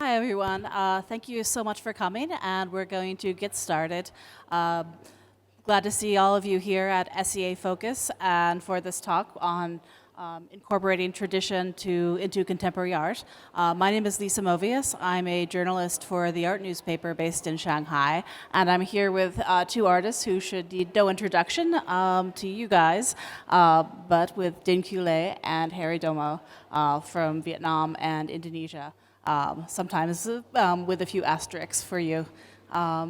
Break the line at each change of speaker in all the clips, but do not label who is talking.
Hi, everyone. Thank you so much for coming, and we're going to get started. Uh, Glad to see all of you here at S.E.A. Focus and for this talk on incorporating tradition into contemporary art. My name is Lisa Movius. I'm a journalist for the art newspaper based in Shanghai, and I'm here with two artists who should need no introduction to you guys, but with Dinh Q and Heri Dono from Vietnam and Indonesia. Sometimes with a few asterisks for you.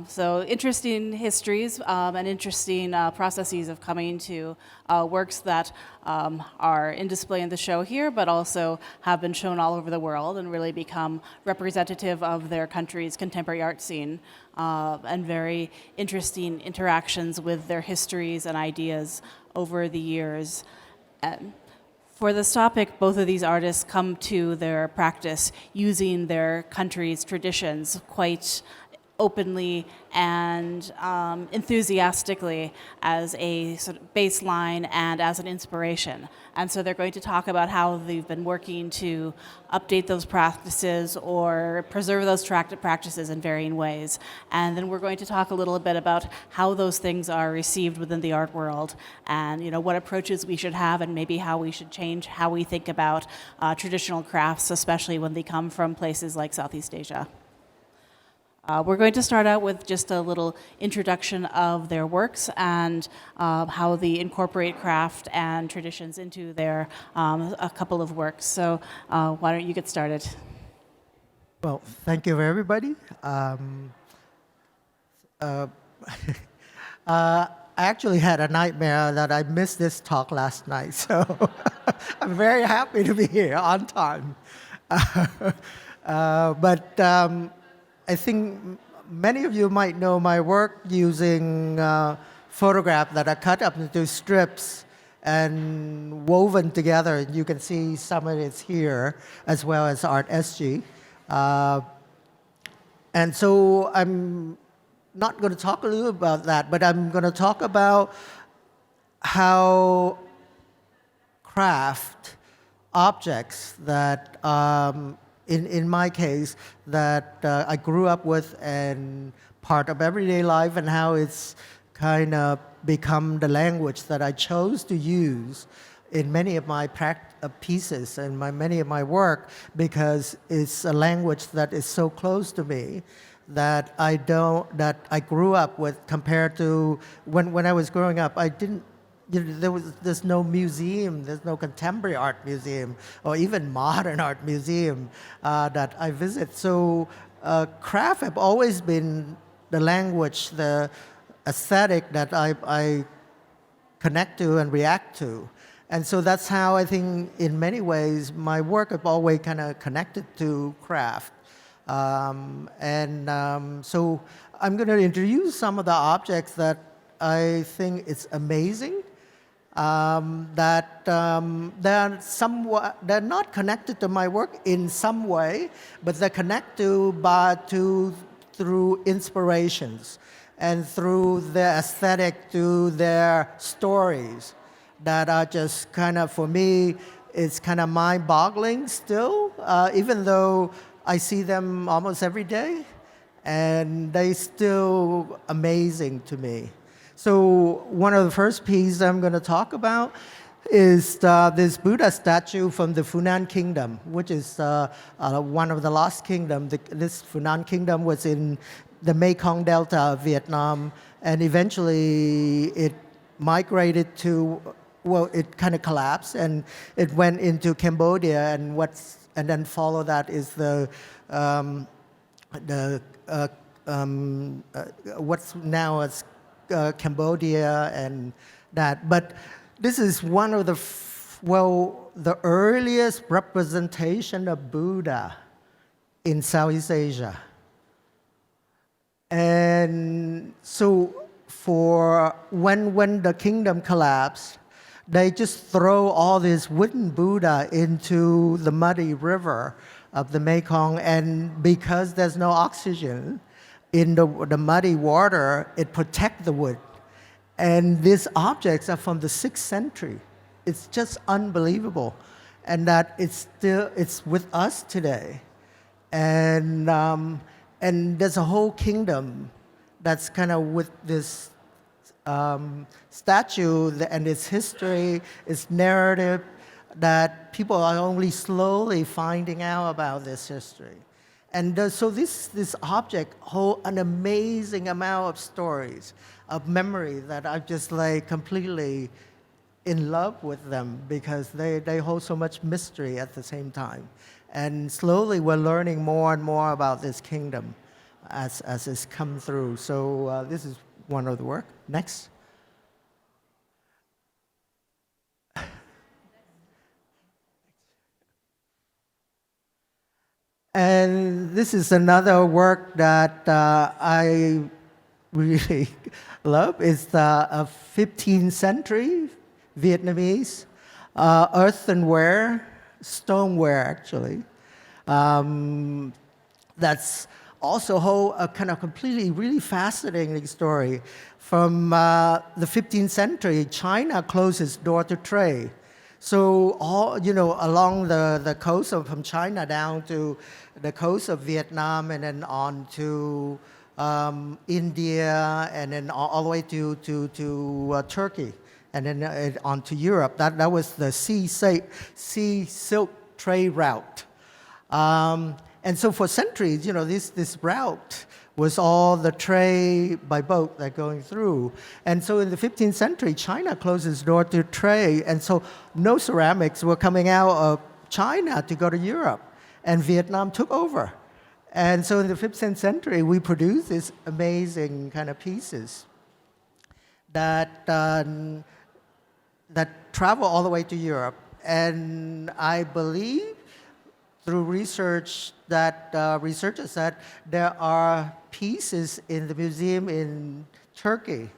So interesting histories and interesting processes of coming to works that are in display in the show here, but also have been shown all over the world and really become representative of their country's contemporary art scene, and very interesting interactions with their histories and ideas over the years. For this topic, both of these artists come to their practice using their country's traditions quite openly and enthusiastically as a sort of baseline and as an inspiration. And so they're going to talk about how they've been working to update those practices or preserve those practices in varying ways. And then we're going to talk a little bit about how those things are received within the art world and what approaches we should have and maybe how we should change how we think about traditional crafts, especially when they come from places like Southeast Asia. We're going to start out with just a little introduction of their works and how they incorporate craft and traditions into their a couple of works. So why don't you get started?
Well, thank you, everybody. I actually had a nightmare that I missed this talk last night, so I'm very happy to be here on time. But I think many of you might know my work using photographs that are cut up into strips and woven together. You can see some of it here, as well as Art SG. And so I'm not going to talk a little about that, but I'm going to talk about how craft objects that in my case, that I grew up with and part of everyday life, and how it's kind of become the language that I chose to use in many of my pieces and many of my work, because it's a language that is so close to me that I grew up with, compared to when I was growing up. I didn't. There's no museum, there's no contemporary art museum or even modern art museum that I visit. So craft have always been the language, the aesthetic that I connect to and react to. And so that's how I think in many ways my work have always kind of connected to craft. So I'm going to introduce some of the objects that I think it's amazing. They're not connected to my work in some way, but they're connected through inspirations and through their aesthetic, to their stories that are just kind of, for me, it's kind of mind-boggling still, even though I see them almost every day, and they still amazing to me. So one of the first pieces I'm going to talk about is this Buddha statue from the Funan Kingdom, which is one of the lost kingdoms. This Funan Kingdom was in the Mekong Delta of Vietnam, and eventually it migrated to, well, it kind of collapsed, and it went into Cambodia, and then follow that is what's now as Cambodia and that. But this is one of the earliest representation of Buddha in Southeast Asia. And so for when the kingdom collapsed, they just throw all this wooden Buddha into the muddy river of the Mekong, and because there's no oxygen in the muddy water, it protects the wood. And these objects are from the 6th century. It's just unbelievable. And that it's with us today. and there's a whole kingdom that's kind of with this statue and its history, its narrative, that people are only slowly finding out about this history. And so this object hold an amazing amount of stories, of memory that I'm just like completely in love with them because they hold so much mystery at the same time. And slowly we're learning more and more about this kingdom as it's come through. So this is one of the work. Next. And this is another work that I really love. It's a 15th century Vietnamese earthenware, stoneware actually. That's also a kind of completely, really fascinating story. From the 15th century, China closed its door to trade. So along the coast from China down to the coast of Vietnam and then on to India and then all the way to Turkey and then on to Europe. That was the sea silk trade route. And so for centuries, this route was all the trade by boat that going through. And so in the 15th century, China closed its door to trade, and so no ceramics were coming out of China to go to Europe, and Vietnam took over. And so in the 15th century, we produced these amazing kind of pieces that travel all the way to Europe. And I believe through research that researchers said there are pieces in the museum in Turkey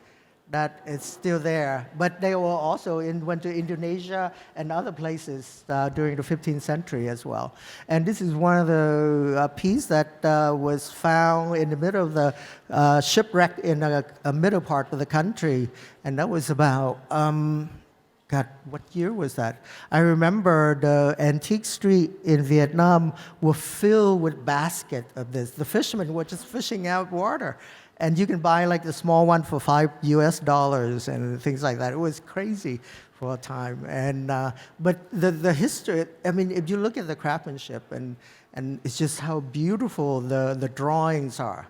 that is still there, but they were also went to Indonesia and other places during the 15th century as well. And this is one of the pieces that was found in the middle of the shipwreck in a middle part of the country, and that was about God, what year was that? I remember the antique street in Vietnam were filled with baskets of this. The fishermen were just fishing out water. And you can buy like the small one for $5 and things like that. It was crazy for a time. And but the history, I mean, if you look at the craftsmanship and it's just how beautiful the drawings are.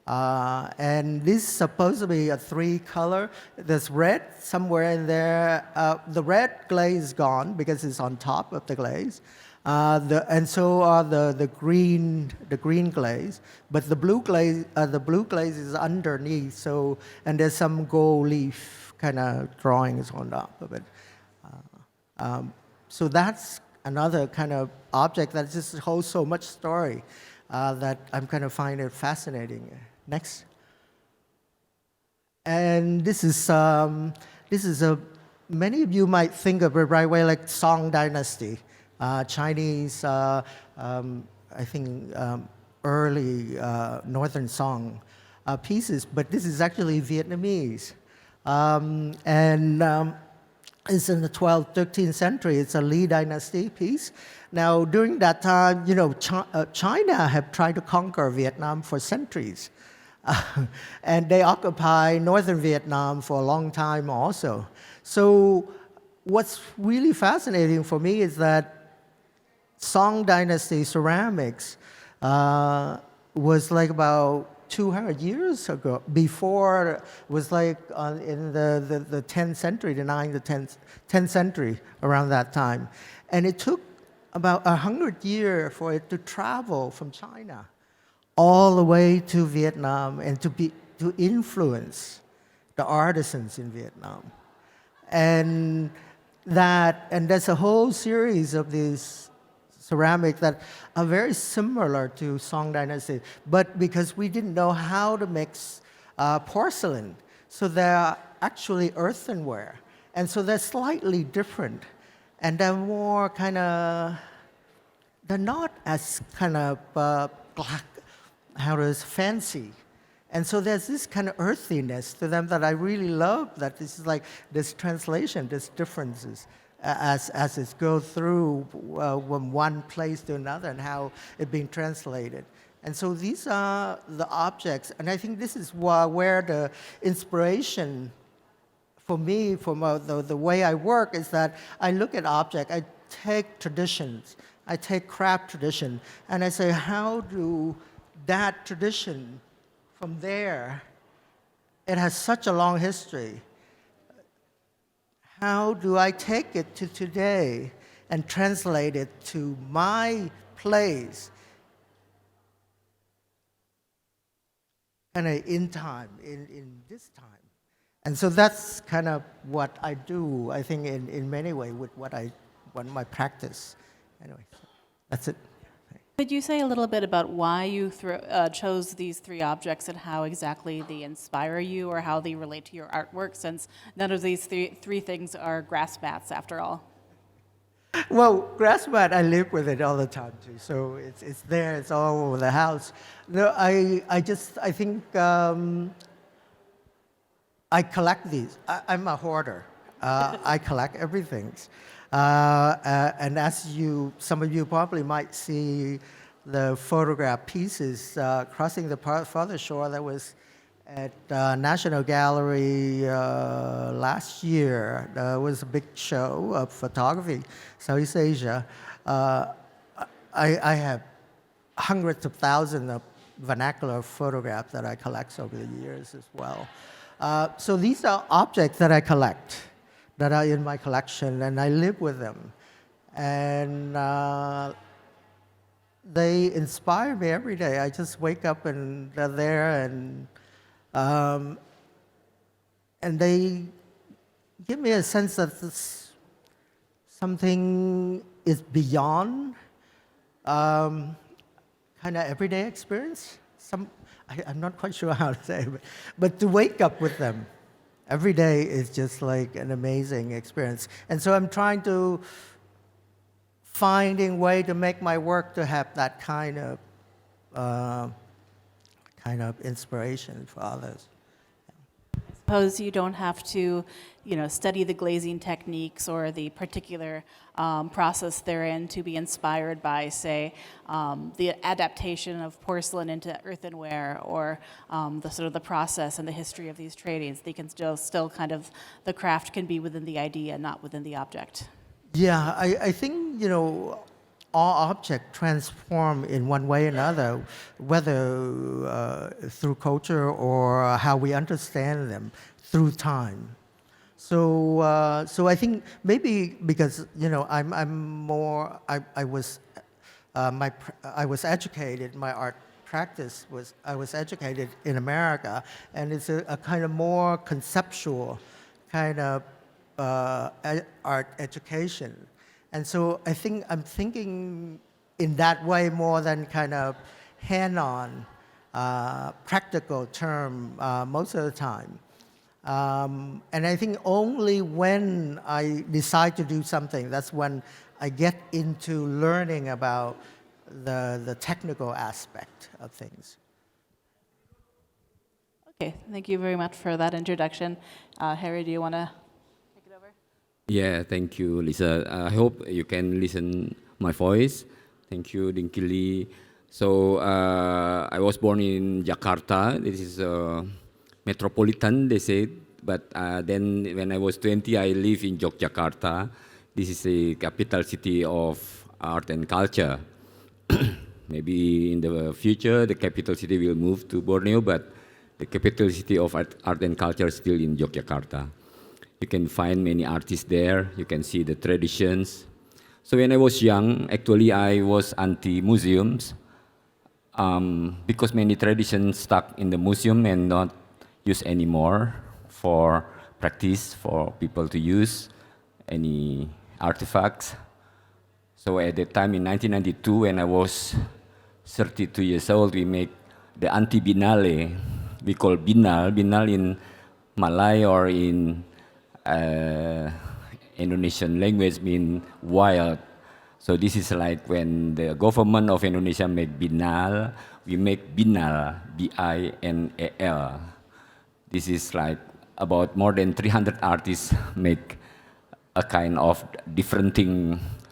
And this is supposed to be a 3-color. There's red somewhere in there. The red glaze is gone because it's on top of the glaze. And so are the green glaze, but the blue glaze is underneath. So, and there's some gold leaf kind of drawings on top of it. So that's another kind of object that just holds so much story that I'm kind of find it fascinating. Next. And this is many of you might think of it right away like Song Dynasty. Chinese, I think, early Northern Song pieces, but this is actually Vietnamese. It's in the 12th, 13th century. It's a Li Dynasty piece. Now, during that time, China have tried to conquer Vietnam for centuries. And they occupy northern Vietnam for a long time also. So what's really fascinating for me is that Song Dynasty ceramics was like about 200 years ago. Before was like in the 10th century, the 9th, the 10th century, around that time. And it took about 100 years for it to travel from China all the way to Vietnam and to influence the artisans in Vietnam. And there's a whole series of these ceramics that are very similar to Song Dynasty, but because we didn't know how to mix porcelain, so they're actually earthenware. And so they're slightly different. And they're more kind of, they're not as kind of fancy. And so there's this kind of earthiness to them that I really love, that this is like this translation, these differences. as it goes through from one place to another and how it's being translated. And so these are the objects, and I think this is where the inspiration for me, from the way I work, is that I look at objects, I take traditions, I take craft tradition, and I say, how do that tradition from there, it has such a long history, how do I take it to today and translate it to my place, kind of in time, in this time? And so that's kind of what I do, I think, in many ways with what my practice. Anyway, so that's it.
Could you say a little bit about why you chose these three objects and how exactly they inspire you or how they relate to your artwork, since none of these three things are grass mats after all?
Well, grass mat, I live with it all the time too. So it's there, it's all over the house. No, I think I collect these. I'm a hoarder. I collect everything. And as some of you probably might see the photograph pieces crossing the farther shore that was at National Gallery last year. There was a big show of photography, Southeast Asia. I have hundreds of thousands of vernacular photographs that I collect over the years as well. So these are objects that I collect, that are in my collection, and I live with them. And they inspire me every day. I just wake up and they're there, and they give me a sense that something is beyond kind of everyday experience. I'm not quite sure how to say it, but to wake up with them every day is just like an amazing experience. And so I'm trying to finding way to make my work to have that kind of inspiration for others.
I suppose you don't have to, study the glazing techniques or the particular process therein to be inspired by, say, the adaptation of porcelain into earthenware, or the process and the history of these tradings. They can still kind of, the craft can be within the idea, not within the object.
Yeah, I think, all objects transform in one way or another, whether through culture or how we understand them through time. So I think maybe because I was educated. My art practice I was educated in America, and it's a kind of more conceptual kind of art education. And so I think I'm thinking in that way more than kind of hand-on, practical term most of the time. And I think only when I decide to do something, that's when I get into learning about the technical aspect of things.
Okay, thank you very much for that introduction. Heri, do you want to take it over?
Yeah, thank you, Lisa. I hope you can listen my voice. Thank you, Dinh Q. So I was born in Jakarta. This is metropolitan, they said. But then when I was 20, I live in Yogyakarta. This is the capital city of art and culture. Maybe in the future, the capital city will move to Borneo, but the capital city of art and culture is still in Yogyakarta. You can find many artists there. You can see the traditions. So when I was young, actually I was anti-museums because many traditions stuck in the museum and not used anymore for practice, for people to use any artifacts. So at that time in 1992, when I was 32 years old, we make the anti-binale. We call binal in Malay or in Indonesian language mean wild. So this is like when the government of Indonesia make binal, we make binal, B-I-N-A-L. This is like about more than 300 artists make a kind of different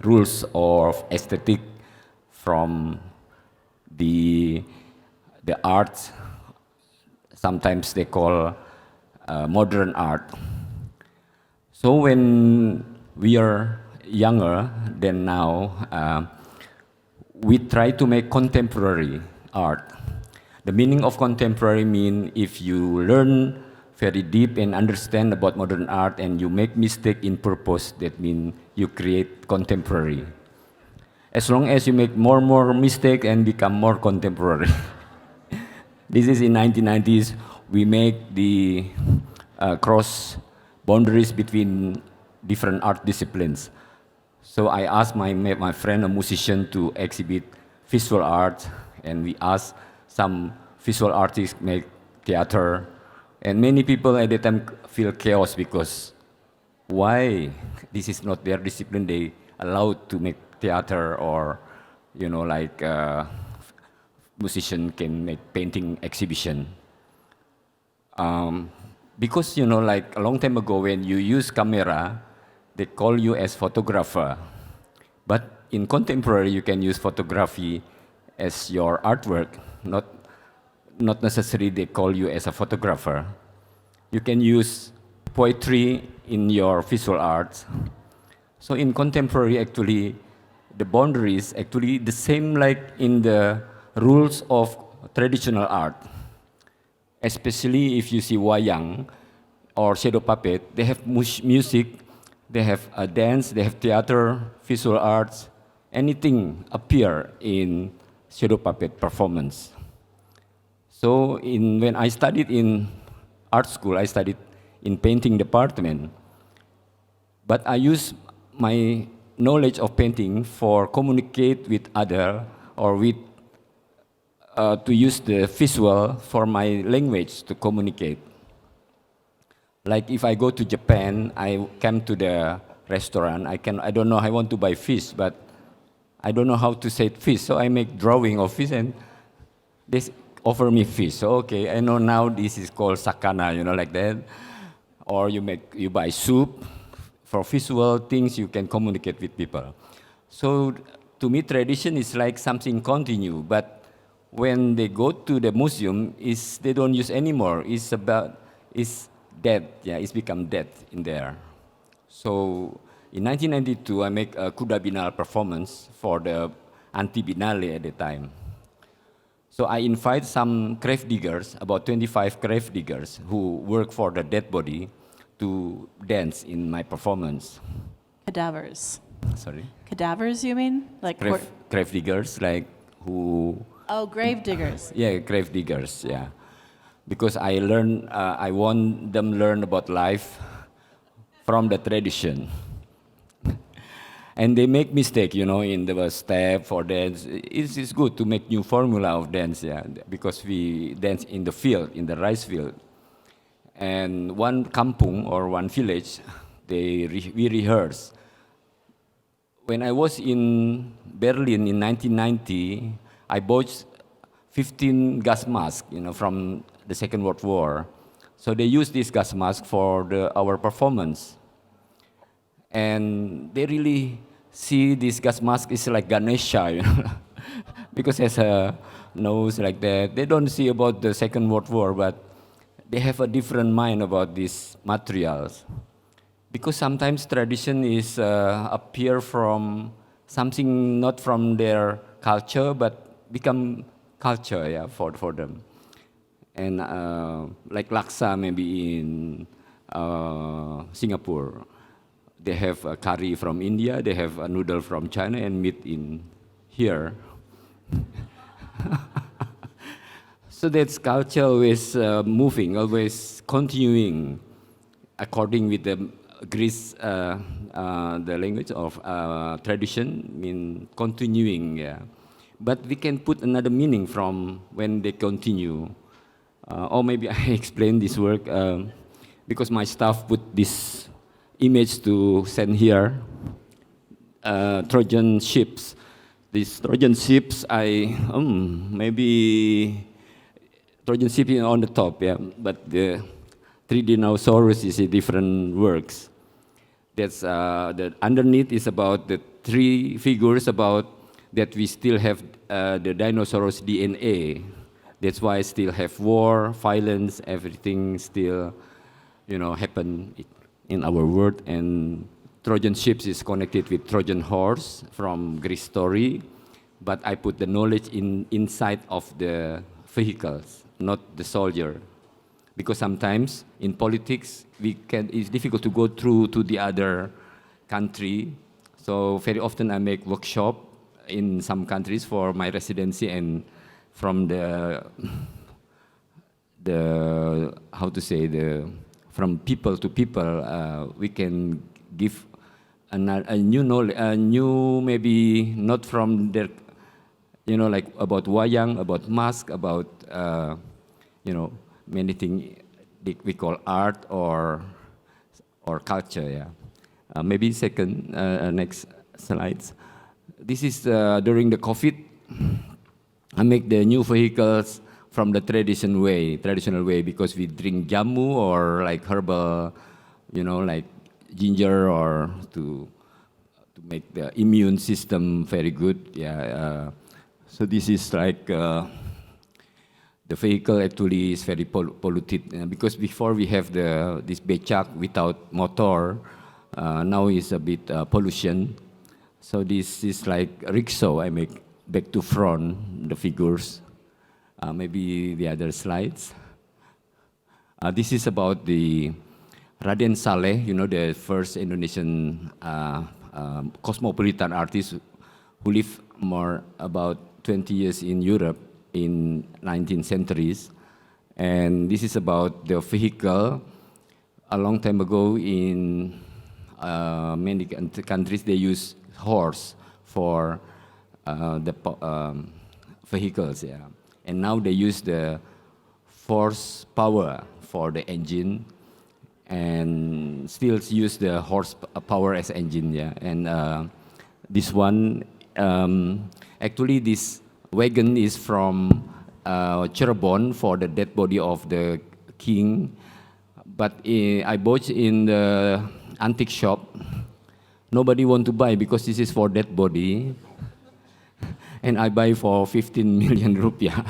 rules of aesthetic from the art. Sometimes they call modern art. So when we are younger than now, we try to make contemporary art. The meaning of contemporary mean if you learn very deep and understand about modern art and you make mistake in purpose, that means you create contemporary. As long as you make more mistake and become more contemporary. This is in 1990s, we make the cross boundaries between different art disciplines. So I asked my friend, a musician, to exhibit visual art, and we asked some visual artists make theater, and many people at the time feel chaos because why this is not their discipline? They allowed to make theater, or like musician can make painting exhibition. Because like a long time ago when you use camera, they call you as photographer. But in contemporary, you can use photography as your artwork, not necessarily they call you as a photographer. You can use poetry in your visual arts. So in contemporary, actually, the boundaries actually the same like in the rules of traditional art. Especially if you see wayang or shadow puppet, they have music, they have a dance, they have theater, visual arts, anything appear in shadow puppet performance. So when I studied in art school, I studied in painting department, but I use my knowledge of painting for communicate with other or with to use the visual for my language to communicate. Like if I go to Japan, I come to the restaurant, I don't know, I want to buy fish, but I don't know how to say fish, so I make drawing of fish and they offer me fish. So okay, I know now this is called sakana, like that. Or you buy soup. For visual things, you can communicate with people. So to me, tradition is like something continue, but when they go to the museum, they don't use anymore. It's dead. Yeah, it's become dead in there. So in 1992, I make a Kuda Binal performance for the anti-Binale at the time. So I invite some grave diggers, about 25 grave diggers who work for the dead body, to dance in my performance.
Cadavers.
Sorry?
Cadavers, you mean? Like
Grave diggers, like who...
Oh, grave diggers.
Yeah, grave diggers, yeah. Because I want them learn about life from the tradition. And they make mistake, in the step or dance. It's good to make new formula of dance, yeah, because we dance in the field, in the rice field. And one kampung or one village, we rehearse. When I was in Berlin in 1990, I bought 15 gas masks, from the Second World War. So they used this gas mask for our performance. And they really see this gas mask is like Ganesha, because it has a nose like that. They don't see about the Second World War, but they have a different mind about these materials. Because sometimes tradition is appear from something not from their culture, but become culture, yeah, for them. And like laksa maybe in Singapore, they have a curry from India, they have a noodle from China, and meat in here. So that's culture always moving, always continuing, according with the Greece, the language of tradition, mean continuing. Yeah. But we can put another meaning from when they continue. Or maybe I explain this work because my staff put this image to send here. Trojan ships. These Trojan ships, maybe Trojan ship is on the top, yeah. But the 3 dinosaurs is a different works. That's the underneath is about the three figures about that we still have the dinosaurs DNA. That's why still have war, violence, everything still, happen in our world. And Trojan ships is connected with Trojan horse from Greek story, but I put the knowledge inside of the vehicles, not the soldier, because sometimes in politics it's difficult to go through to the other country. So very often I make workshop in some countries for my residency, and from the how to say from people to people, we can give a new knowledge, a new maybe not from their, like about wayang, about mask, about many things we call art or culture. Yeah. Maybe second next slides. This is during the COVID. I make the new vehicles from the traditional way, because we drink jamu or like herbal, like ginger, or to make the immune system very good. Yeah. So this is like the vehicle actually is very polluted, because before we have this becak without motor, now is a bit pollution. So this is like rickshaw. I make back to front the figures. Maybe the other slides. This is about the Raden Saleh, the first Indonesian cosmopolitan artist who lived more about 20 years in Europe in 19th centuries. And this is about the vehicle. A long time ago in many countries, they use horse for the vehicles. Yeah. And now they use the force power for the engine, and still use the horse power as engine. Yeah. And this one, actually this wagon is from Cirebon for the dead body of the king, but I bought in the antique shop. Nobody want to buy because this is for dead body, and I buy for 15 million rupiah.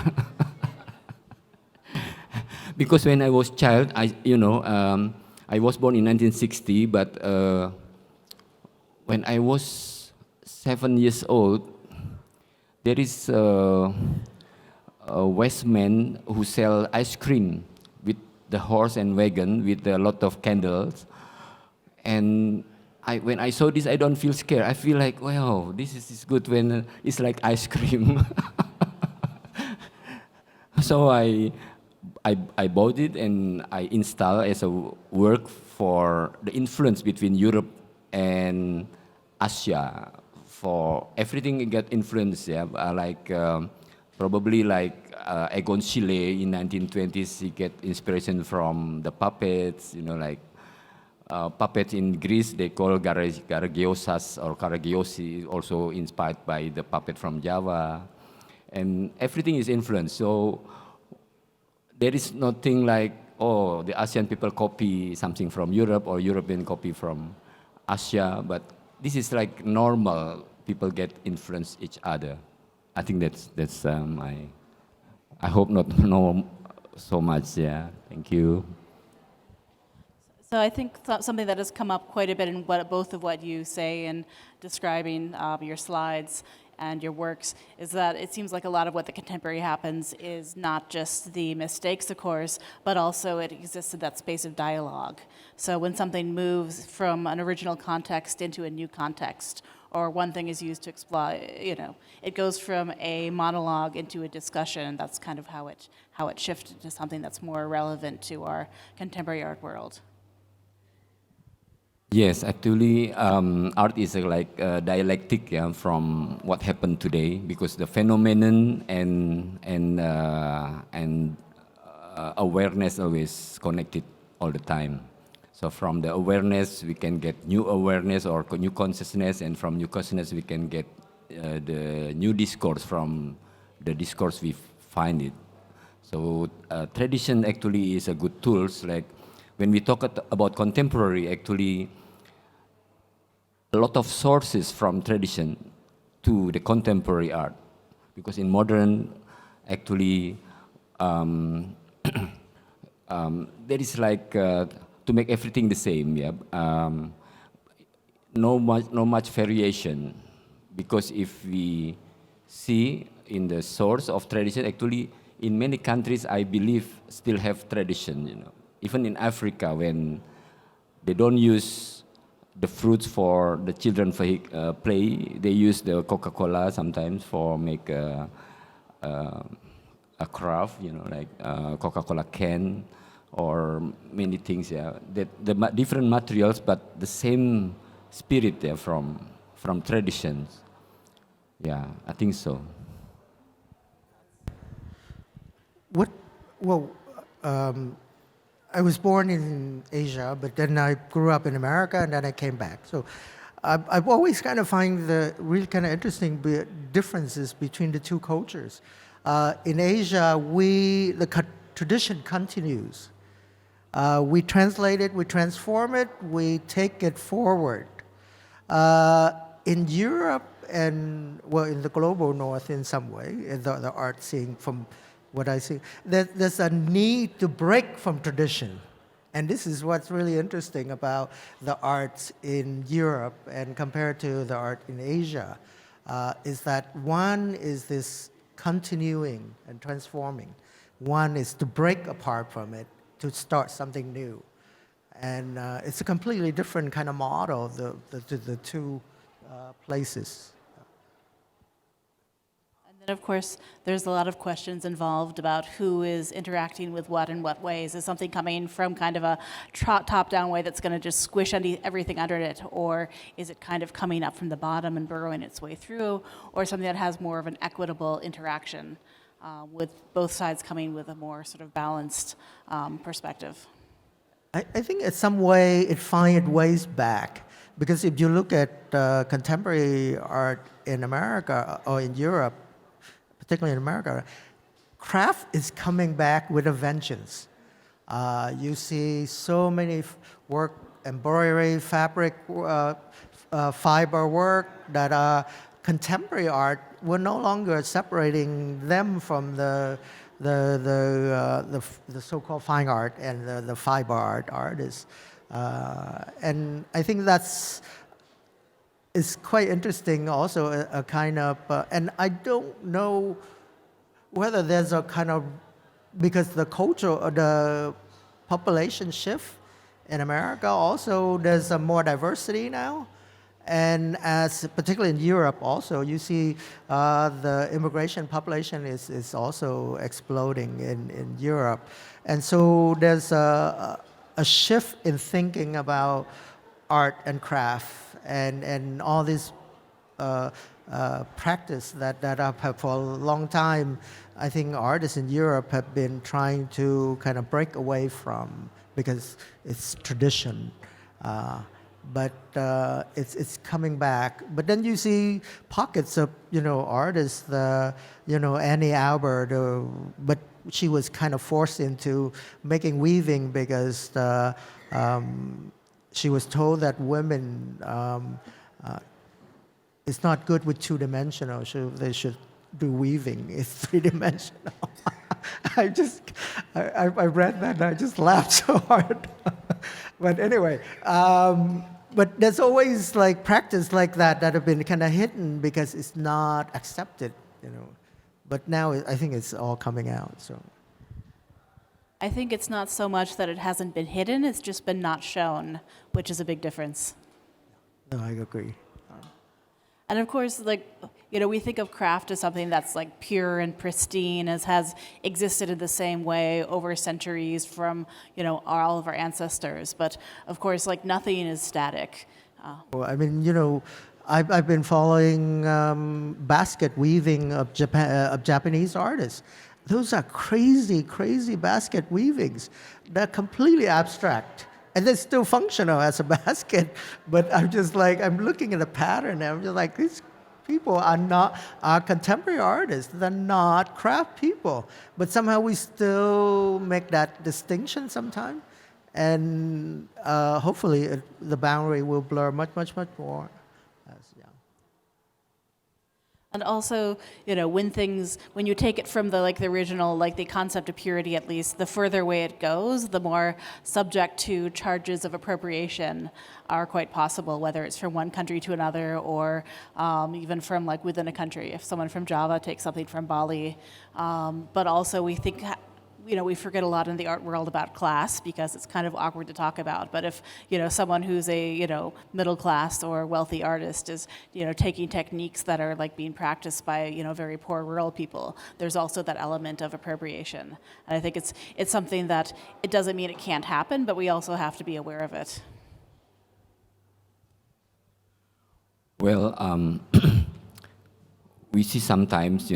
Because when I was child, I was born in 1960, but when I was 7 years old, there is a Westman who sell ice cream with the horse and wagon with a lot of candles. And when I saw this, I don't feel scared. I feel like, wow, this is good when it's like ice cream. So I bought it and I installed as a work for the influence between Europe and Asia. For everything it got influence, yeah. Probably like Egon Schiele in 1920s, he get inspiration from the puppets, like puppets in Greece, they call Karagiosas or Karagiosi, also inspired by the puppet from Java. And everything is influenced. So there is nothing like, oh, the Asian people copy something from Europe or European copy from Asia, but this is like normal. People get influence each other. I think that's my. I hope not know so much. Yeah, thank you.
So I think something that has come up quite a bit in both of what you say in describing your slides and your works is that it seems like a lot of what the contemporary happens is not just the mistakes, of course, but also it exists in that space of dialogue. So when something moves from an original context into a new context, or one thing is used to explore, it goes from a monologue into a discussion. That's kind of how it shifted to something that's more relevant to our contemporary art world.
Yes, actually, art is like dialectic, yeah, from what happened today, because the phenomenon and awareness always connected all the time. So from the awareness, we can get new awareness or new consciousness, and from new consciousness, we can get the new discourse from the discourse we find it. So tradition actually is a good tools. Like when we talk about contemporary, actually, a lot of sources from tradition to the contemporary art, because in modern, actually, there is like to make everything the same, yeah. No much variation, because if we see in the source of tradition, actually, in many countries, I believe, still have tradition. You know, even in Africa, when they don't use the fruits for the children play, they use the Coca-Cola sometimes for make a craft. You know, like Coca-Cola can or many things. Yeah, that different materials, but the same spirit there from traditions. Yeah, I think so.
Well, I was born in Asia, but then I grew up in America, and then I came back. So I've always kind of find the really kind of interesting differences between the two cultures. In Asia, the tradition continues. We translate it, we transform it, we take it forward. In Europe and, well, in the global north in some way, in the art scene, from what I see, there's a need to break from tradition. And this is what's really interesting about the arts in Europe and compared to the art in Asia, is that one is this continuing and transforming. One is to break apart from it, to start something new. And it's a completely different kind of model, the two places.
And then, of course, there's a lot of questions involved about who is interacting with what in what ways. Is something coming from kind of a top-down way that's going to just squish everything under it, or is it kind of coming up from the bottom and burrowing its way through, or something that has more of an equitable interaction with both sides coming with a more sort of balanced perspective?
I think in some way it finds ways back, because if you look at contemporary art in America or in Europe, particularly in America, craft is coming back with a vengeance. You see so many work, embroidery, fabric, fiber work that are contemporary art. We're no longer separating them from the so-called fine art and the fiber art artists. And I think it's quite interesting also, a kind of, and I don't know whether there's a kind of, because the culture or the population shift in America also, there's a more diversity now. And particularly in Europe also, you see the immigration population is also exploding in Europe. And so there's a shift in thinking about art and craft and all this practice that have for a long time, I think artists in Europe have been trying to kind of break away from, because it's tradition. But it's coming back. But then you see pockets of artists, Annie Albert, but she was kind of forced into making weaving because she was told that women it's not good with two-dimensional, so they should do weaving. It's three-dimensional. I read that and I just laughed so hard. But anyway, but there's always like practice like that have been kind of hidden because it's not accepted, But now I think it's all coming out. So
I think it's not so much that it hasn't been hidden; it's just been not shown, which is a big difference.
no, I agree.
And of course, we think of craft as something that's like pure and pristine, as has existed in the same way over centuries from, all of our ancestors. But of course, nothing is static.
Well, I mean, I've been following basket weaving of Japanese artists. Those are crazy, crazy basket weavings. They're completely abstract. And they're still functional as a basket, but I'm just I'm looking at the pattern, and I'm just like, these people are contemporary artists. They're not craft people. But somehow we still make that distinction sometimes. And hopefully the boundary will blur much, much, much more.
And also, when you take it from the original, the concept of purity at least, the further away it goes, the more subject to charges of appropriation are quite possible, whether it's from one country to another or even from within a country. If someone from Java takes something from Bali, but also we think we forget a lot in the art world about class because it's kind of awkward to talk about. But if, someone who's a, middle class or wealthy artist is, taking techniques that are being practiced by, very poor rural people, there's also that element of appropriation. And I think it's something that it doesn't mean it can't happen, but we also have to be aware of it.
Well, we see sometimes,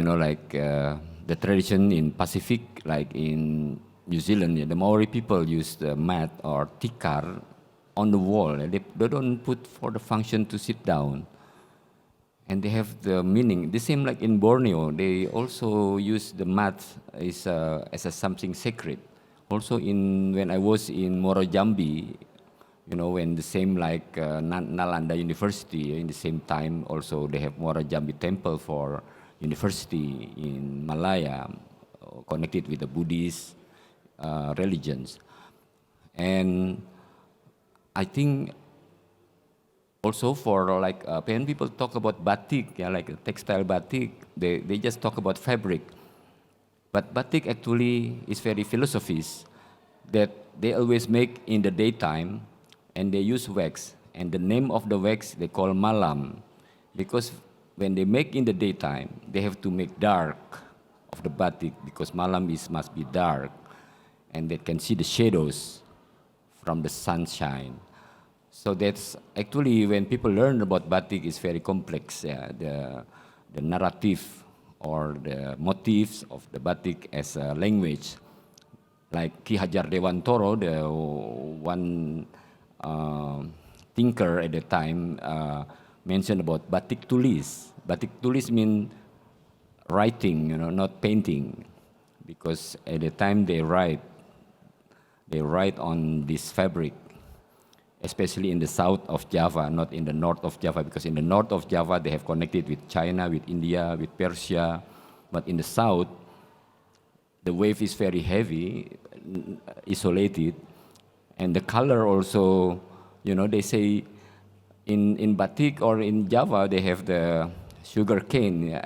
the tradition in Pacific, like in New Zealand, the Maori people use the mat or tikar on the wall. They don't put for the function to sit down. And they have the meaning. The same like in Borneo, they also use the mat as something sacred. Also when I was in Muarajambi, when the same like Nalanda University, in the same time also they have Muarajambi temple for university in Malaya, connected with the Buddhist religions. And I think also for when people talk about batik, like textile batik, they just talk about fabric. But batik actually is very philosophies that they always make in the daytime and they use wax. And the name of the wax they call malam because when they make in the daytime, they have to make dark of the batik because malam must be dark and they can see the shadows from the sunshine. So that's actually when people learn about batik is very complex. The narrative or the motifs of the batik as a language. Like Ki Hajar Dewantoro, the one thinker at the time, mentioned about batik tulis. Batik tulis means writing, not painting, because at the time they write on this fabric, especially in the south of Java, not in the north of Java, because in the north of Java they have connected with China, with India, with Persia, but in the south, the wave is very heavy, isolated, and the color also, they say, in batik or in Java, they have the sugar cane,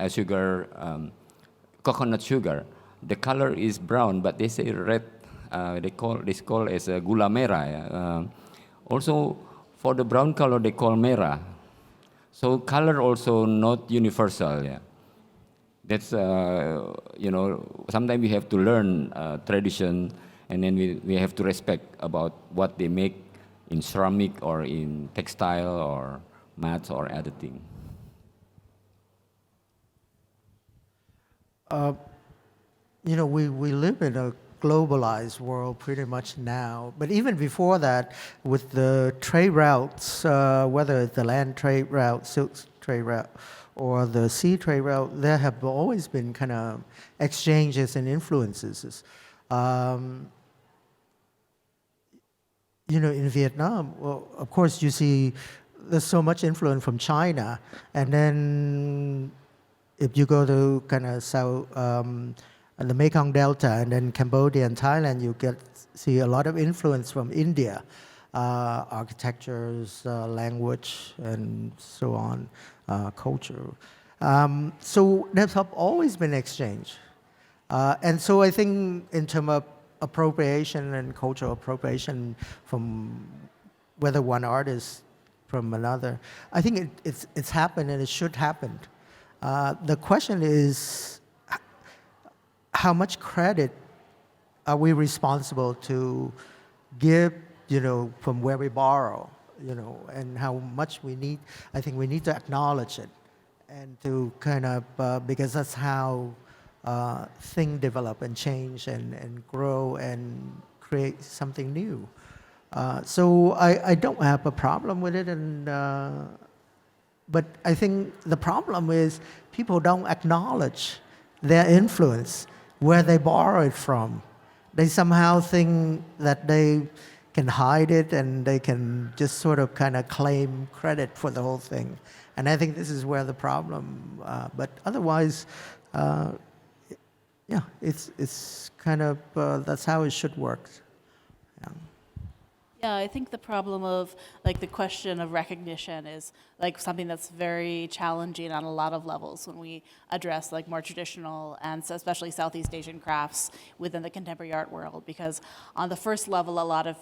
coconut sugar. The color is brown, but they say red. They call as a gula merah. Also, for the brown color, they call merah. So color also not universal. Yeah. That's sometimes we have to learn tradition, and then we have to respect about what they make in ceramic or in textile or mats or other thing.
We live in a globalized world pretty much now. But even before that, with the trade routes, whether it's the land trade route, silk trade route, or the sea trade route, there have always been kind of exchanges and influences. In Vietnam, well, of course, you see there's so much influence from China. And then if you go to kind of south, the Mekong Delta, and then Cambodia and Thailand, you see a lot of influence from India, architectures, language, and so on, culture. So there's always been exchange. And so I think in terms of appropriation and cultural appropriation from whether one artist from another, I think it's happened and it should happen. The question is, how much credit are we responsible to give, from where we borrow, and how much we need, I think we need to acknowledge it and to kind of, because that's how things develop and change and grow and create something new. So I don't have a problem with it, but I think the problem is people don't acknowledge their influence, where they borrow it from. They somehow think that they can hide it and they can just sort of kind of claim credit for the whole thing. And I think this is where the problem, but otherwise, yeah, it's kind of, that's how it should work. Yeah.
Yeah, I think the problem of like the question of recognition is like something that's very challenging on a lot of levels when we address like more traditional and especially Southeast Asian crafts within the contemporary art world. Because on the first level, a lot of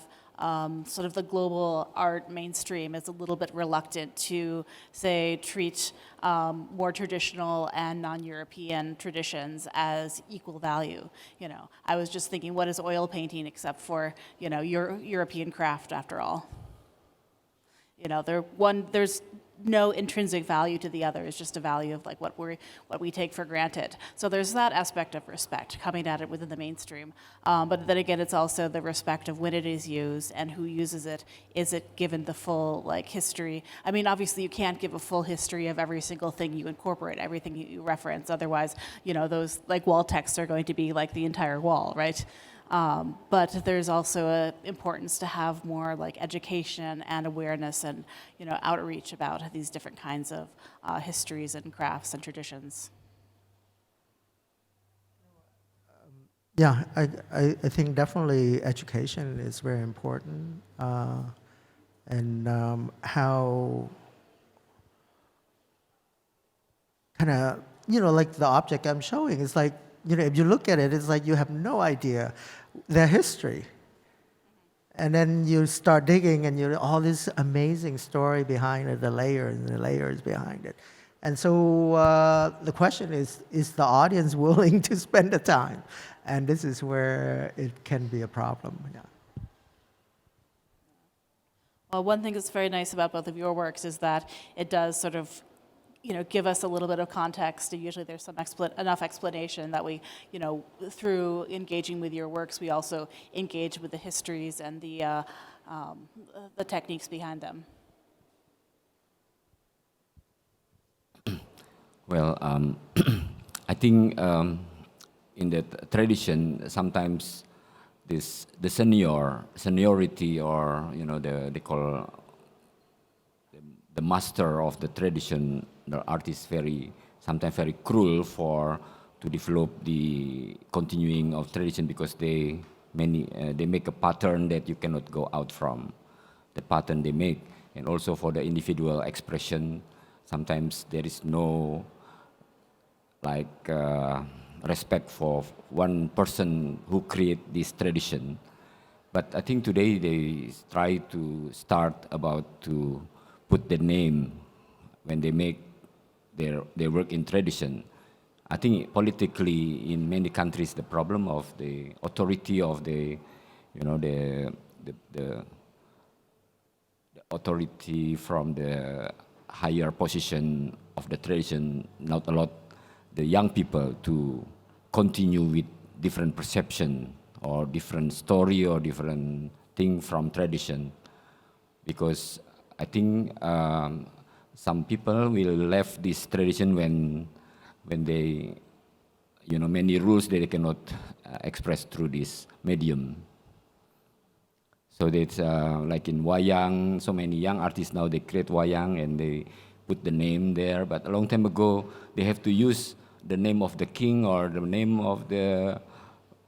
sort of the global art mainstream is a little bit reluctant to, say, treat more traditional and non-European traditions as equal value. You know, I was just thinking, what is oil painting except for, you know, European craft after all? You know, there's no intrinsic value to the other. It's just a value of like what we take for granted. So there's that aspect of respect coming at it within the mainstream. But then again, it's also the respect of when it is used and who uses it. Is it given the full like history? I mean, obviously you can't give a full history of every single thing you incorporate, everything you reference. Otherwise, you know, those like wall texts are going to be like the entire wall, right? But there's also an importance to have more like education and awareness and, you know, outreach about these different kinds of histories and crafts and traditions.
Yeah, I think definitely education is very important, and how kind of, you know, like the object I'm showing is like, you know, if you look at it, it's like you have no idea their history. And then you start digging and you all this amazing story behind it, the layers and the layers behind it. And so the question is the audience willing to spend the time? And this is where it can be a problem. Yeah.
Well, one thing that's very nice about both of your works is that it does sort of, you know, give us a little bit of context. And usually there's some enough explanation that we, you know, through engaging with your works, we also engage with the histories and the techniques behind them.
Well, I think in the tradition, sometimes the seniority, or you know, they call the master of the tradition, the artist, sometimes very cruel to develop the continuing of tradition, because they make a pattern that you cannot go out from the pattern they make, and also for the individual expression, sometimes there is no like respect for one person who create this tradition. But I think today they try to start about to put the name when they make their work in tradition. I think politically in many countries the problem of the authority of the, you know, the authority from the higher position of the tradition not allowed the young people to continue with different perception or different story or different thing from tradition, because I think some people will left this tradition when they, you know, many rules they cannot express through this medium. So that's like in wayang, so many young artists now they create wayang and they put the name there. But a long time ago they have to use the name of the king or the name of the,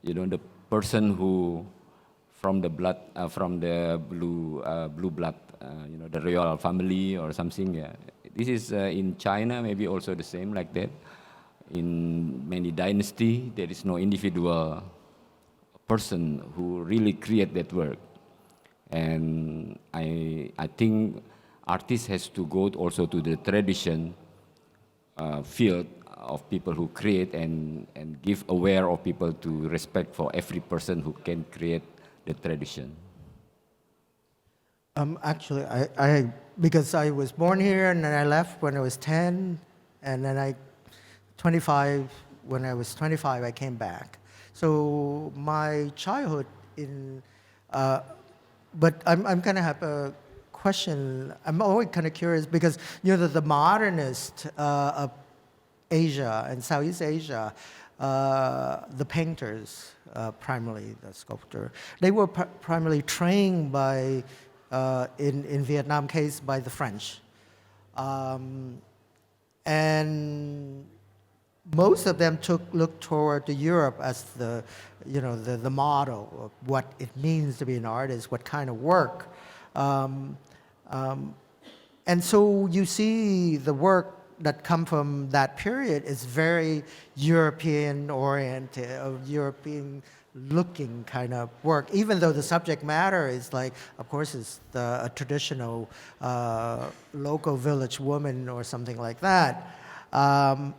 you know, the person who from the blood, from the blue blood, you know, the royal family or something. Yeah, this is in China maybe also the same like that. In many dynasty, there is no individual person who really create that work, and I think artist has to go also to the tradition field of people who create and give aware of people to respect for every person who can create the tradition.
Actually, I because I was born here and then I left when I was 10, and then 25, when I was 25, I came back. So my childhood but I'm kind of have a question. I'm always kind of curious because, you know, the modernist of Asia and Southeast Asia, the painters, primarily the sculptor, they were primarily trained by, in Vietnam case, by the French. And most of them look toward the Europe as the, the model of what it means to be an artist, what kind of work. Um, um, and so you see the work that come from that period is very European oriented, European looking kind of work, even though the subject matter is like, of course, it's a traditional local village woman or something like that. And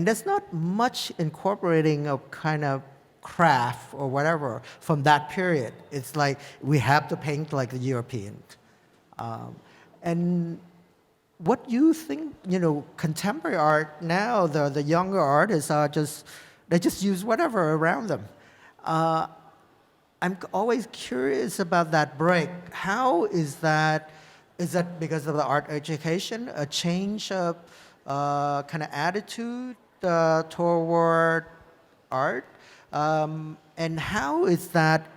there's not much incorporating of kind of craft or whatever from that period. It's like we have to paint like the Europeans. And what you think, contemporary art now, the younger artists are they just use whatever around them. I'm always curious about that break. How is that? Is that because of the art education, a change of kind of attitude toward art? And how is that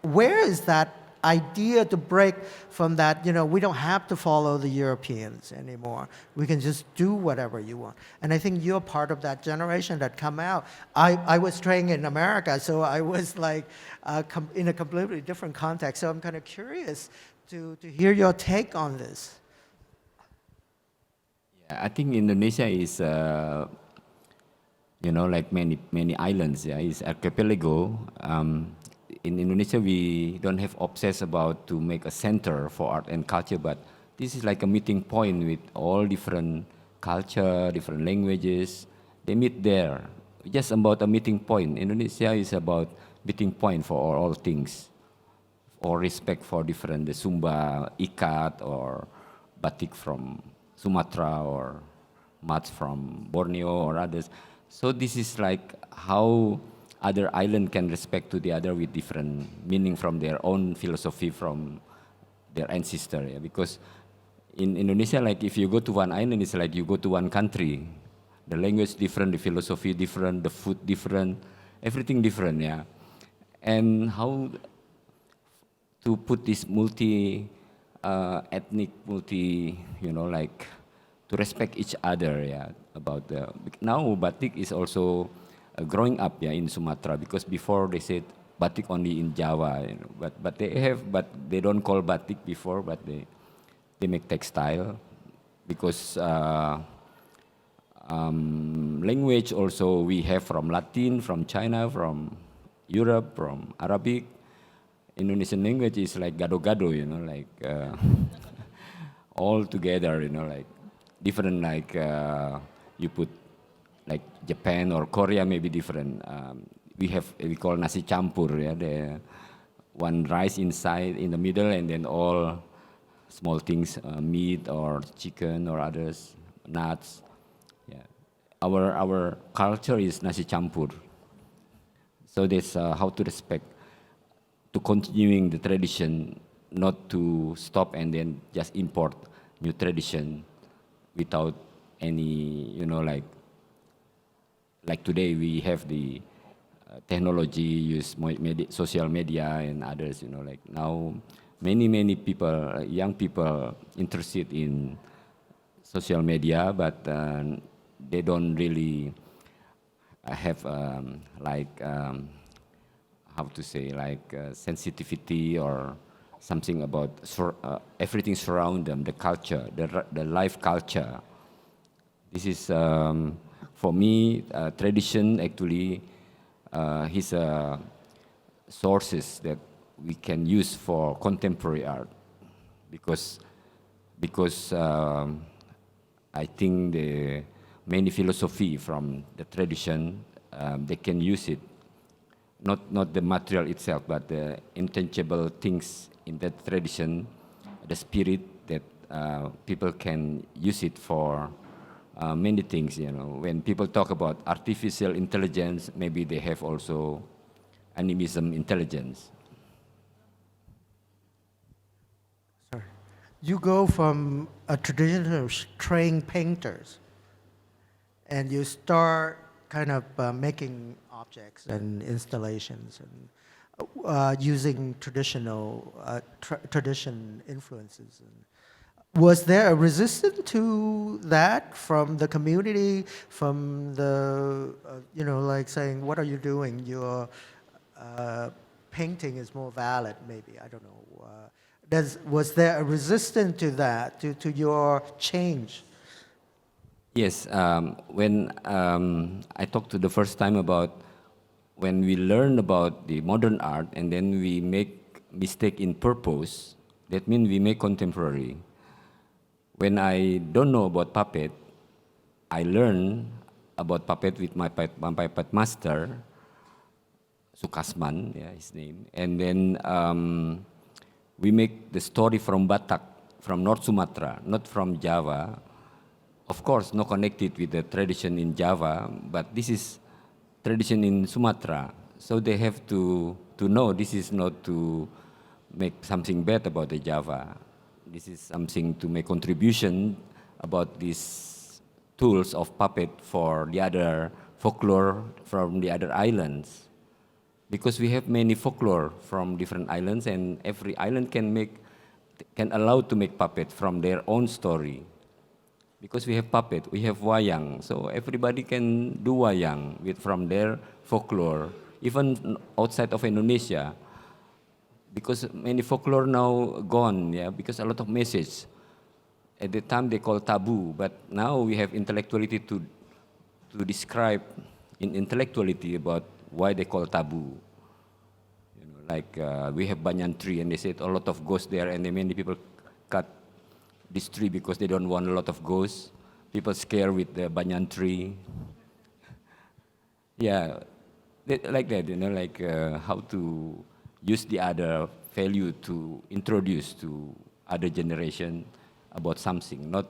where is that idea to break from that, we don't have to follow the Europeans anymore. We can just do whatever you want. And I think you're part of that generation that come out. I was trained in America, so I was like in a completely different context. So I'm kind of curious to hear your take on this.
Yeah, I think Indonesia is, like many islands. Yeah, it's archipelago. In Indonesia, we don't have obsessed about to make a center for art and culture, but this is like a meeting point with all different culture, different languages. They meet there. Just about a meeting point. Indonesia is about meeting point for all things, or respect for different, the Sumba, Ikat, or batik from Sumatra, or mats from Borneo, or others. So this is like how other island can respect to the other with different meaning from their own philosophy from their ancestor. Yeah? Because in Indonesia, like if you go to one island, it's like you go to one country. The language different, the philosophy different, the food different, everything different. Yeah, and how to put this ethnic, like to respect each other. Yeah, about the now batik is also growing up, yeah, in Sumatra, because before they said batik only in Java, but they don't call batik before, but they make textile because language also we have from Latin, from China, from Europe, from Arabic. Indonesian language is like gado-gado, like all together, like different, like you put like Japan or Korea may be different. We call nasi campur, yeah, the one rice inside in the middle and then all small things, meat or chicken or others, nuts. Yeah, our culture is nasi campur. So that's how to respect, to continuing the tradition, not to stop and then just import new tradition without any, like today we have the technology, use social media and others, like now many people, young people interested in social media, but they don't really have how to say, like sensitivity or something about everything surround them, the culture, the life culture. This is for me tradition actually is sources that we can use for contemporary art because I think the many philosophy from the tradition they can use it, not the material itself, but the intangible things in that tradition, the spirit that people can use it for many things. When people talk about artificial intelligence, maybe they have also animism intelligence.
Sorry. You go from a traditional trained painters and you start kind of making objects and installations and using traditional tradition influences. And Was there a resistance to that from the community, from the, like saying, what are you doing? Your painting is more valid, maybe, I don't know. Was there a resistance to that, to your change?
Yes, when I talked to the first time about when we learn about the modern art and then we make mistake in purpose, that means we make contemporary. When I don't know about puppet, I learn about puppet with my puppet master, Sukasman, yeah, his name. And then we make the story from Batak, from North Sumatra, not from Java. Of course, not connected with the tradition in Java, but this is tradition in Sumatra. So they have to know this is not to make something bad about the Java. This is something to make contribution about these tools of puppet for the other folklore from the other islands. Because we have many folklore from different islands, and every island can allow to make puppet from their own story. Because we have puppet, we have wayang, so everybody can do wayang from their folklore, even outside of Indonesia. Because many folklore now gone, yeah, because a lot of message. At the time they call taboo, but now we have intellectuality to describe in intellectuality about why they call taboo. Like we have banyan tree, and they said a lot of ghosts there, and many people cut this tree because they don't want a lot of ghosts. People scare with the banyan tree. Yeah, like that, like how to use the other value to introduce to other generation about something, not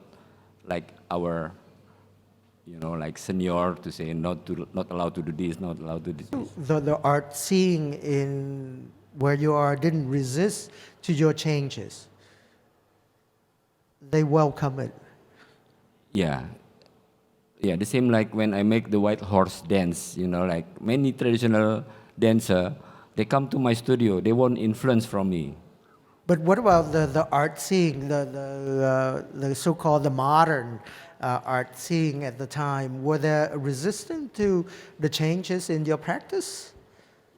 like our, like senior to say not allowed to do this, not allowed to do this.
The art seeing in where you are didn't resist to your changes. They welcome it.
Yeah. Yeah, the same like when I make the white horse dance, like many traditional dancer, they come to my studio, they want influence from me.
But what about the art seeing, the so-called the modern art seeing at the time? Were they resistant to the changes in your practice?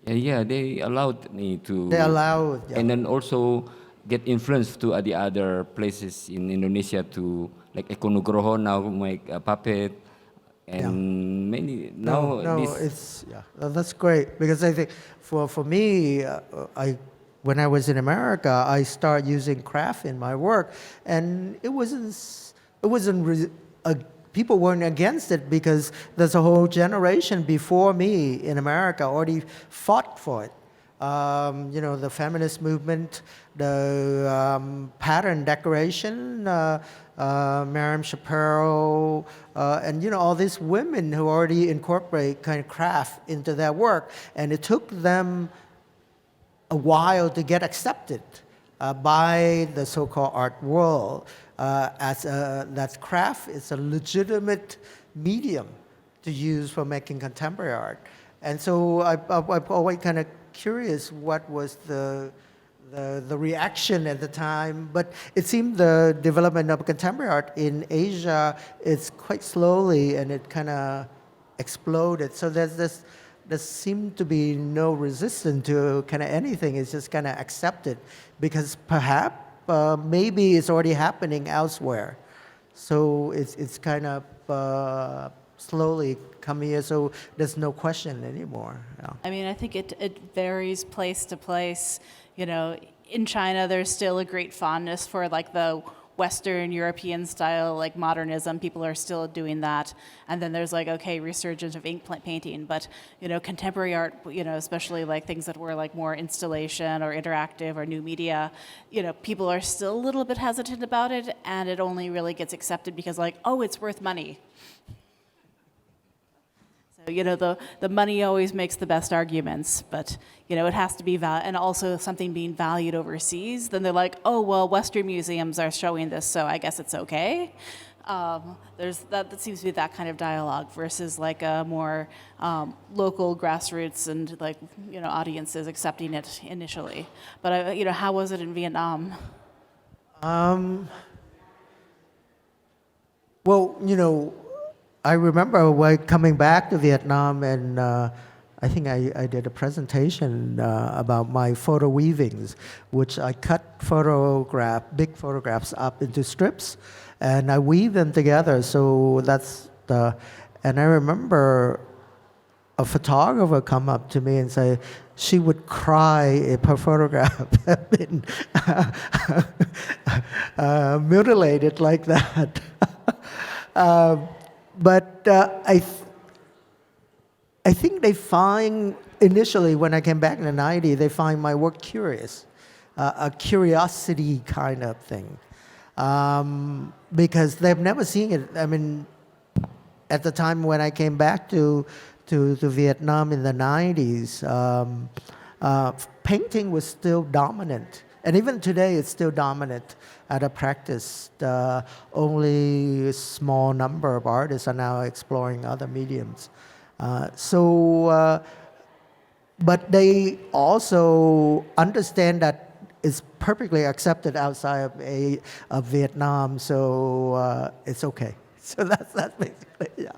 Yeah, they allowed me to.
They allowed, yeah.
And then also get influence to the other places in Indonesia to, like Eko Nugroho now make a puppet, and many now.
That's great, because I think for me, when I was in America, I started using craft in my work, and people weren't against it because there's a whole generation before me in America already fought for it. The feminist movement, the pattern decoration, Miriam Shapiro, and all these women who already incorporate kind of craft into their work, and it took them a while to get accepted by the so-called art world that craft is a legitimate medium to use for making contemporary art. And so I'm always kind of curious what was the reaction at the time, but it seemed the development of contemporary art in Asia is quite slowly, and it kind of exploded. So there seemed to be no resistance to kind of anything. It's just kind of accepted because perhaps maybe it's already happening elsewhere. So it's kind of slowly coming here, so there's no question anymore. Yeah.
I mean, I think it varies place to place. In China, there's still a great fondness for like the Western European style, like modernism. People are still doing that. And then there's like, okay, resurgence of ink painting. But, contemporary art, especially like things that were like more installation or interactive or new media, people are still a little bit hesitant about it. And it only really gets accepted because like, oh, it's worth money. The money always makes the best arguments, but, it has to be and also something being valued overseas, then they're like, oh, well, Western museums are showing this, so I guess it's okay. That seems to be that kind of dialogue versus like a more local grassroots and like, audiences accepting it initially. But, how was it in Vietnam?
Well, I remember when coming back to Vietnam, and I think I did a presentation about my photo weavings, which I cut big photographs up into strips, and I weave them together. So and I remember a photographer come up to me and say she would cry if her photograph had been mutilated like that. But I think they find, initially when I came back in the 90s, they find my work curious, a curiosity kind of thing. Because they've never seen it. I mean, at the time when I came back to Vietnam in the 90s, painting was still dominant. And even today, it's still dominant at a practice. Only a small number of artists are now exploring other mediums. But they also understand that it's perfectly accepted outside of Vietnam, so it's okay. So that's basically, yeah.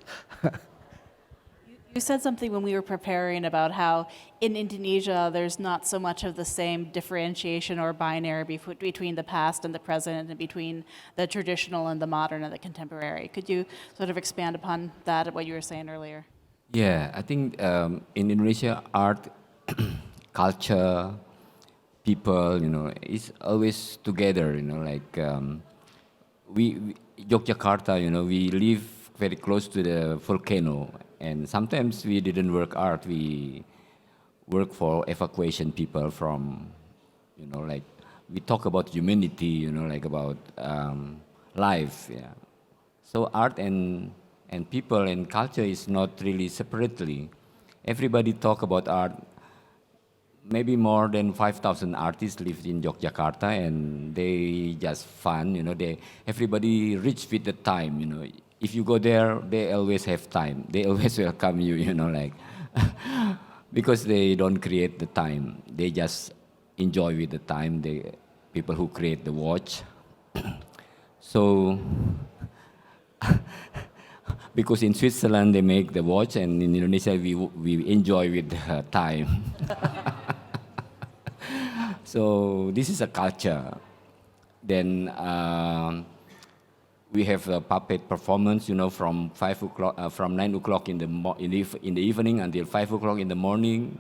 You said something when we were preparing about how in Indonesia there's not so much of the same differentiation or binary between the past and the present and between the traditional and the modern and the contemporary. Could you sort of expand upon that, what you were saying earlier?
Yeah, I think in Indonesia, art, culture, people, is always together. Yogyakarta, we live very close to the volcano, and sometimes we didn't work art. We work for evacuation people from, we talk about humanity, about life. Yeah. So art and people and culture is not really separately. Everybody talk about art. Maybe more than 5,000 artists live in Yogyakarta, and they just fun. Everybody rich with the time. If you go there, they always have time. They always welcome you. Because they don't create the time. They just enjoy with the time. The people who create the watch. So. Because in Switzerland they make the watch, and in Indonesia we enjoy with the time. So this is a culture. Then we have a puppet performance, from 5 o'clock, from 9 o'clock in the evening until 5 o'clock in the morning.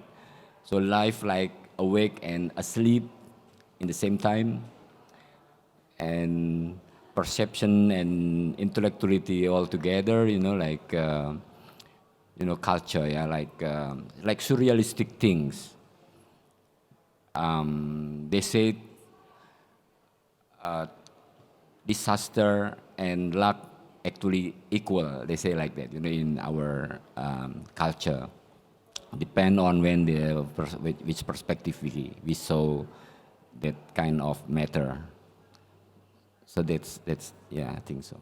So life like awake and asleep in the same time, and perception and intellectuality all together, culture, yeah, like surrealistic things. They say disaster and luck actually equal. They say like that, in our culture. Depend on which perspective we saw that kind of matter. So that's yeah, I think so.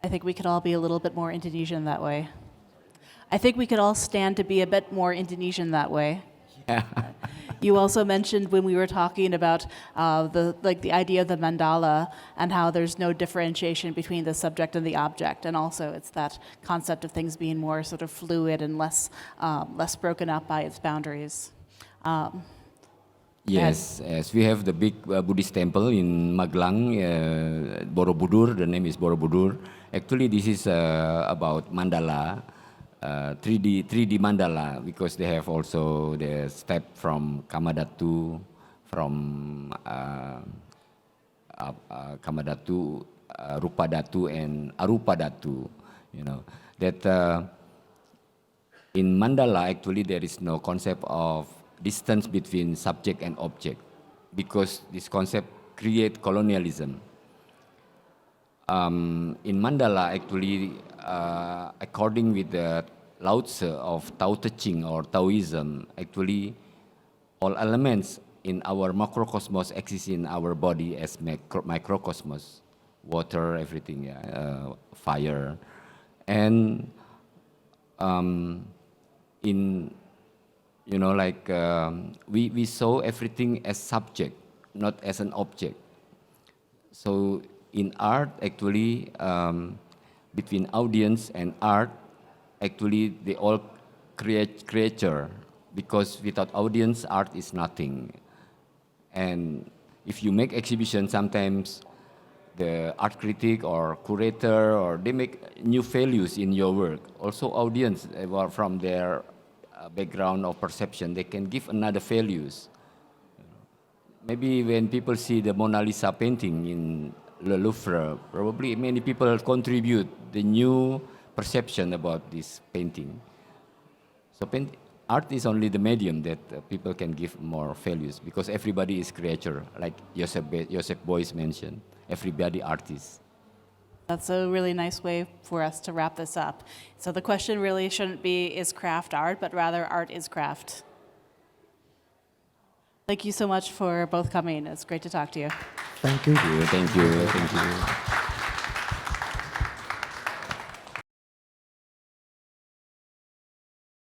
I think we could all be a little bit more Indonesian that way. I think we could all stand to be a bit more Indonesian that way.
Yeah.
You also mentioned when we were talking about the idea of the mandala and how there's no differentiation between the subject and the object, and also it's that concept of things being more sort of fluid and less broken up by its boundaries.
Yes, we have the big Buddhist temple in Magelang, Borobudur. The name is Borobudur. Actually, this is about mandala, 3D mandala, because they have also the step from Kamadhatu, Kamadhatu, Rupadhatu, and Arupadhatu. That in mandala actually there is no concept of distance between subject and object, because this concept create colonialism. In mandala, actually, according with the Lao Tzu of Tao Te Ching or Taoism, actually, all elements in our macrocosmos exist in our body as microcosmos, water, everything, fire, and we saw everything as subject, not as an object. So in art, actually, between audience and art, actually they all create creature, because without audience, art is nothing. And if you make exhibition, sometimes the art critic or curator, or they make new values in your work. Also audience, from their background of perception, they can give another values. Maybe when people see the Mona Lisa painting in the Louvre, probably many people contribute the new perception about this painting. So art is only the medium that people can give more values, because everybody is creator, like Joseph Beuys mentioned. Everybody artist.
That's a really nice way for us to wrap this up. So the question really shouldn't be, is craft art, but rather art is craft. Thank you so much for both coming. It's great to talk to you.
Thank you.
Thank you. Thank you.